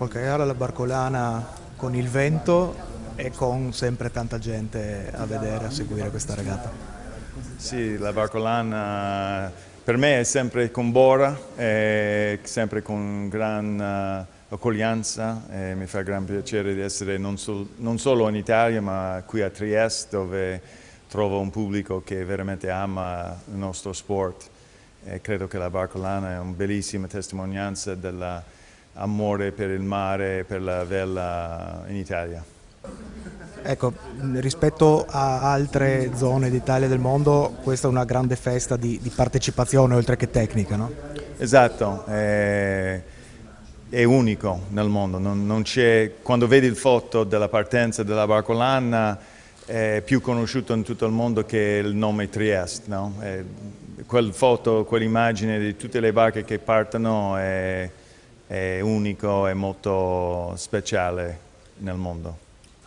cavalcare la Barcolana con il vento e con sempre tanta gente a vedere, a seguire questa regata. Sì, la Barcolana per me è sempre con Bora, è sempre con gran accoglienza e mi fa gran piacere di essere non solo in Italia ma qui a Trieste dove trovo un pubblico che veramente ama il nostro sport e credo che la Barcolana è una bellissima testimonianza dell'amore per il mare e per la vela in Italia. Ecco, rispetto a altre zone d'Italia e del mondo, questa è una grande festa di partecipazione oltre che tecnica, no? Esatto, è unico nel mondo, non c'è, quando vedi il foto della partenza della Barcolana è più conosciuto in tutto il mondo che il nome Trieste, no? Quel foto, quell'immagine di tutte le barche che partono è unico e molto speciale nel mondo.